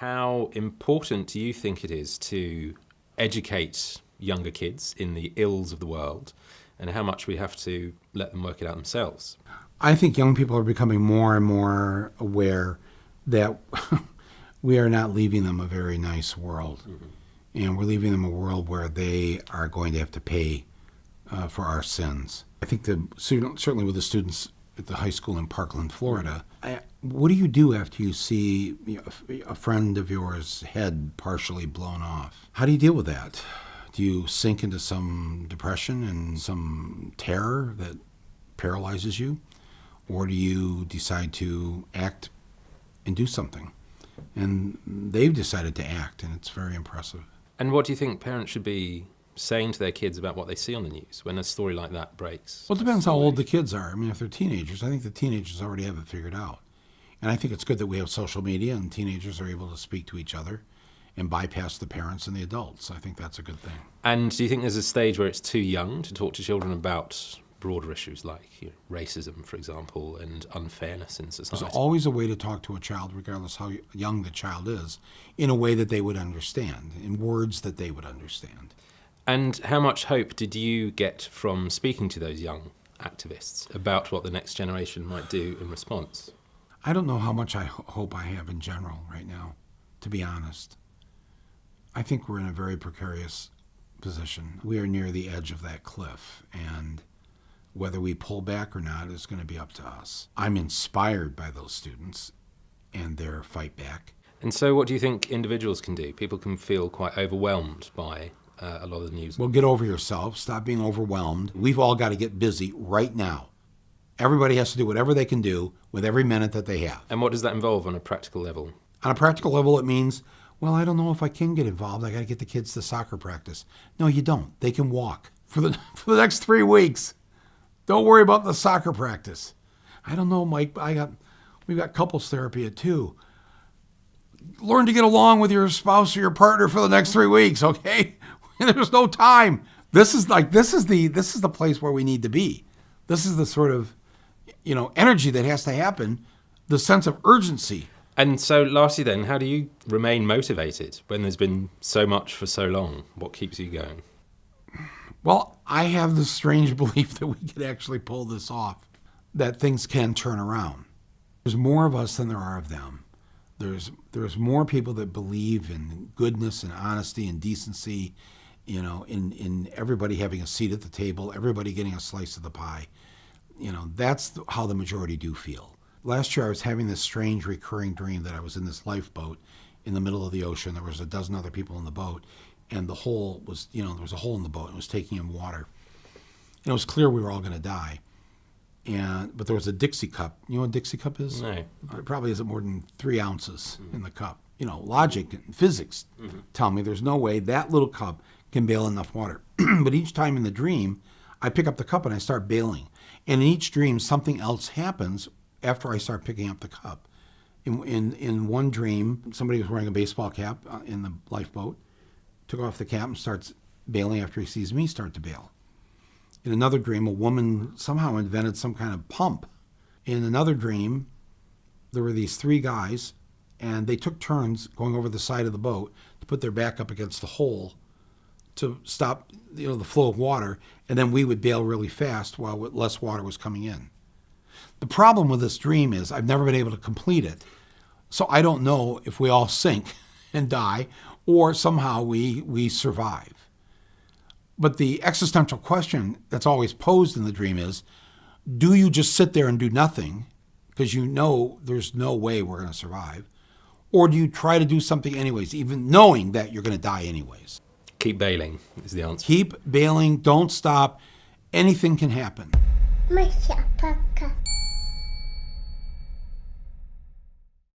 How important do you think it is to educate younger kids in the ills of the world, and how much we have to let them work it out themselves? I think young people are becoming more and more aware that we are not leaving them a very nice world. Mm-hmm. And we're leaving them a world where they are going to have to pay for our sins. I think certainly with the students at the high school in Parkland, Florida, what do you do after you see a friend of yours' head partially blown off? How do you deal with that? Do you sink into some depression and some terror that paralyzes you? Or do you decide to act and do something? And they've decided to act, and it's very impressive. And what do you think parents should be saying to their kids about what they see on the news when a story like that breaks? Well, it depends how old the kids are. I mean, if they're teenagers, I think the teenagers already have it figured out. And I think it's good that we have social media and teenagers are able to speak to each other and bypass the parents and the adults. I think that's a good thing. And do you think there's a stage where it's too young to talk to children about broader issues like racism, for example, and unfairness in society? There's always a way to talk to a child, regardless how young the child is, in a way that they would understand, in words that they would understand. And how much hope did you get from speaking to those young activists about what the next generation might do in response? I don't know how much hope I have in general right now, to be honest. I think we're in a very precarious position. We are near the edge of that cliff, and whether we pull back or not is going to be up to us. I'm inspired by those students and their fight back. And so what do you think individuals can do? People can feel quite overwhelmed by a lot of the news. Well, get over yourself. Stop being overwhelmed. We've all got to get busy right now. Everybody has to do whatever they can do with every minute that they have. And what does that involve on a practical level? On a practical level, it means, well, I don't know if I can get involved. I got to get the kids to soccer practice. No, you don't. They can walk for the next 3 weeks. Don't worry about the soccer practice. I don't know, Mike. We've got couples therapy at 2. Learn to get along with your spouse or your partner for the next 3 weeks, okay? There's no time. This is the place where we need to be. This is the sort of, energy that has to happen, the sense of urgency. And so lastly then, how do you remain motivated when there's been so much for so long? What keeps you going? Well, I have this strange belief that we can actually pull this off, that things can turn around. There's more of us than there are of them. There's more people that believe in goodness and honesty and decency, in everybody having a seat at the table, everybody getting a slice of the pie. That's how the majority do feel. Last year I was having this strange recurring dream that I was in this lifeboat in the middle of the ocean. There was a dozen other people in the boat, and the hole was, there was a hole in the boat, and it was taking in water. And it was clear we were all going to die. But there was a Dixie cup. You know what a Dixie cup is? No. It probably isn't more than 3 ounces in the cup. Logic and physics tell me there's no way that little cup can bail enough water. But each time in the dream, I pick up the cup and I start bailing. And in each dream, something else happens after I start picking up the cup. In one dream, somebody was wearing a baseball cap in the lifeboat, took off the cap and starts bailing after he sees me start to bail. In another dream, a woman somehow invented some kind of pump. In another dream, there were these 3 guys, and they took turns going over the side of the boat to put their back up against the hole to stop the flow of water, and then we would bail really fast while less water was coming in. The problem with this dream is I've never been able to complete it, so I don't know if we all sink and die or somehow we survive. But the existential question that's always posed in the dream is, do you just sit there and do nothing because there's no way we're going to survive, or do you try to do something anyways, even knowing that you're going to die anyways? Keep bailing is the answer. Keep bailing. Don't stop. Anything can happen. Pukka.